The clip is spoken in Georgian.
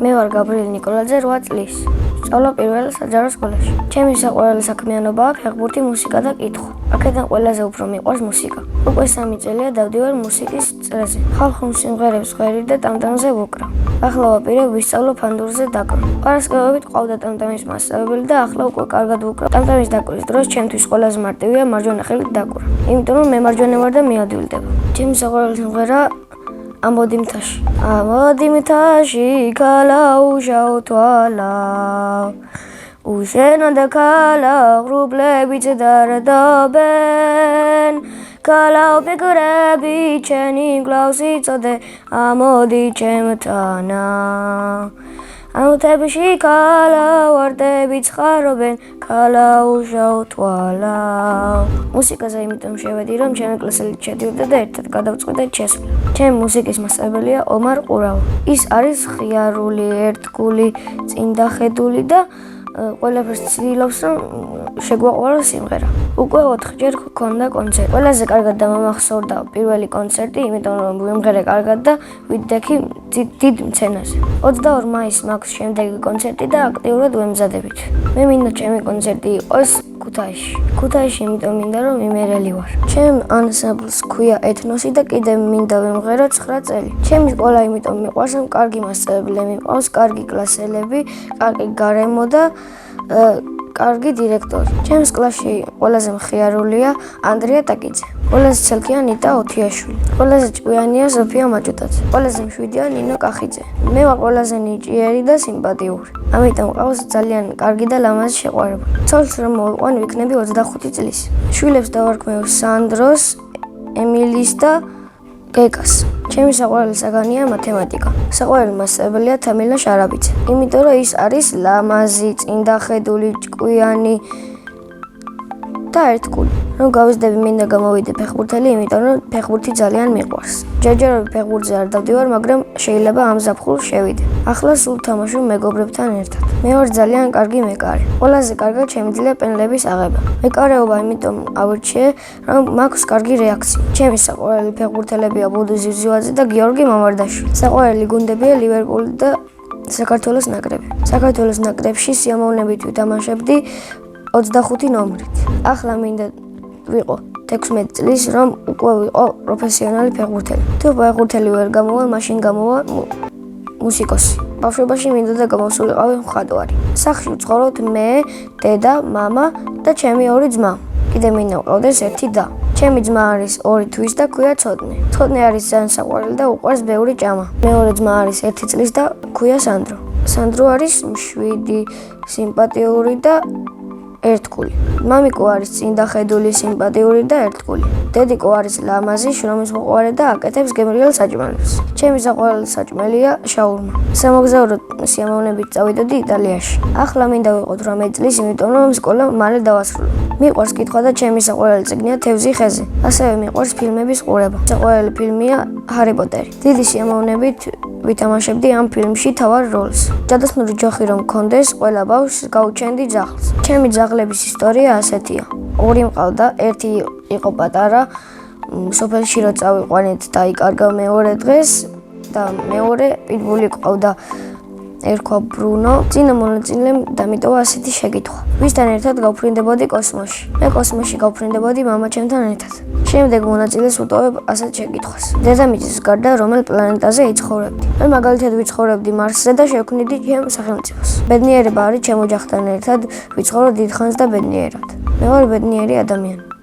მე ვარ გაბრიელ ნიკოლაძე 8 წლის. სწავლა პირველ საჯარო სკოლაში. ჩემი საყვარელი საქმიანობაა ფეხბურთი, მუსიკა და კითხვა. აქედან ყველაზე უფრო მიყვარს მუსიკა. უკვე 3 წელია დავდივარ მუსიკის წრეზე. ხალხურ სიმღერებს ხვერი და ტამტამზე ვუკრავ. ახლა ვაპირებ ვისწავლო ფანდურზე დაკვრა. პარასკევებით ყავდა ტამტამის მასწავლებელი და ახლა უკვე კარგად ვუკრავ. ტამტამის დაკვრის დროს ჩემთვის ყველაზე მარტივია მარჯვენა ხელით დაკვრა. იმიტომ რომ მე მარჯვენა ვარ და მე ადვილდება. ჩემი საყვარელი სიმღერა ამოდი მთაში. ამოდი მთაში ქალაუშავ თვალავ უშენო და ქალა ღრუბლებიც დარდობენ ქალაო ფიგურები ჩენი გლავს იწოდე ამოდი ჩემთანა ამოთებში ქალა ვარდები ცხარობენ ქალაუშავ თვალავ მუსიკაზე იმიტომ შევედი რომ ჩემი კლასელით შედიოდა და ერთად გადავწყვიტეთ შესვლა ჩემი მუსიკის მასწავლებელია ომარ ყურავა ის არის ხიარული ერთგული წინდახედული და ყველაფერს ცდილობს რომ შეგვაყვაროს სიმღერა. უკვე 4-ჯერ გქონდა კონცერტი. ყველაზე კარგად დამამახსოვრდა პირველი კონცერტი, იმიტომ რომ ვიმღერე კარგად და ვიდექი დიდ მცენაზე. 22 მაისს მაქვს შემდეგი კონცერტი და აქტიურად ვემზადებით. მე მინდა ჩემი კონცერტი იყოს ქუთაისში. ქუთაისში იმიტომ მინდა რომ იმერელი ვარ. ჩემ ანსამბლს ქვია ეთნოსი და კიდე მინდა ვიმღერო 9 წელი. ჩემი სკოლა იმიტომ მიყვარს რომ კარგი მასწავლებელი მიყავს, კარგი კლასელები, კარგი გარემო და კარგი დირექტორი. ჩემს კლასში ყველაზე მხიარულია ანდრია ტაკიძე. ყველაზე ცელქია ნიტა ოთიაშვილი. ყველაზე ჭკვიანია ზოფია მაჭუტაძე. ყველაზე მშვიდია ნინო კახიძე. მე ვარ ყველაზე ნიჭიერი და სიმპათიური. ამიტომ ყავს ძალიან კარგი და ლამაზი შეყვარება. ცოლს რომ მოვიყვან ვიქნები 25 წლის. შვილებს დავარქმევ სანდროს, ემილის და გეკას. ჩემი საყვარელი საგანია მათემატიკა. საყვარელი მასწავლებელია თამილა შარაბიძე. იმიტომ რომ ის არის ლამაზი, წინდახედული, ჭკვიანი და ერთგული. რომ გავიზრდები მინდა გამოვიდე ფეხბურთელი, იმიტომ რომ ფეხბურთი ძალიან მიყვარს. ჯერჯერობით ფეხბურთზე არ დავდივარ, მაგრამ შეიძლება ამ ზაფხულს შევიდე. ახლა სულ თამაშობ მეგობრებთან ერთად. მე ვარ ძალიან კარგი მეკარე. ყველაზე კარგად შემიძლია პენლების აღება. მეკარეობა იმიტომ ავირჩიე, რომ მაქვს კარგი რეაქცია. ჩემი საყვარელი ფეხბურთელებია ბუდუ ზივზივაძე და გიორგი მამარდაშვილი. საყვარელი გუნდებია ლივერპული და საქართველოს ნაკრები. საქართველოს ნაკრებში სიამოვნებით ვითამაშებდი 25 ნომრით. ახლა მინდა ვიყო 16 წლის, რომ უკვე ვიყო პროფესიონალი ფეხბურთელი. თუ ფეხბურთელი ვერ გამოვა, მაშინ გამოვა მუსიკოსი. ბავშვობაში მინდოდა გამოსულიყავი მხატვარი. სახლში ვცხოვრობთ მე, დედა, მამა და ჩემი 2 ძმა. კიდე მინდა ვყავდეს 1 და. ჩემი ძმა არის 2 თვის და ქვია ცოტნე. ცოტნე არის ძალიან საყვარელი და უყვარს ბევრი ჭამა. მეორე ძმა არის 1 წლის და ქვია სანდრო. სანდრო არის მშვიდი, სიმპათიური და ერთგული. მამიკო არის წინდახედული, სიმპათიური და ერთგული. დედიკო არის ლამაზი, შრომის მოყვარე და აკეთებს გემრიელ საჭმელებს. ჩემი საყვარელი საჭმელია შაურმა. სამოგზაურო სიამოვნებით წავიდოდი იტალიაში. ახლა მინდა ვიყოთ 18 წლის, იმიტომ რომ სკოლა მალე დავასრულო. მიყვარს კითხვა და ჩემი საყვარელი წიგნია თევზი ხეზე. ასევე მიყვარს ფილმების ყურება. საყვარელი ფილმია ჰარი პოტერი. დიდი სიამოვნებით ვითამაშებდი ამ ფილმში თავარ როლს. ჯადოსნური ჯოხი რომ მქონდეს, ყველა ბავშვს გაუჩენდი ძაღლს. ჩემი ძაღლების ისტორია ასეთია. 2 მყავდა, ერთი იყო პატარა, სოფელში რო წავიყვანეთ და იკარგა მეორე დღეს და მეორე პიტბული ყავდა. ერქვა ბრუნო. წინა მონაწილემ დამიტოვა ასეთი შეკითხვა. ვისთან ერთად გავფრინდებოდი კოსმოსში? მე კოსმოსში გავფრინდებოდი მამაჩემთან ერთად. შემდეგ მონაწილეს ვუტოვებ ასეთ შეკითხვას. დედამიწის გარდა რომელ პლანეტაზე იცხოვრებდი? მე მაგალითად ვიცხოვრებდი მარსზე და შევქმნიდი ჩემ სახელმწიფოს. ბედნიერება არის ჩემ ოჯახთან ერთად ვიცხოვრო დიდხანს და ბედნიერად. მე ვარ ბედნიერი ადამიანი.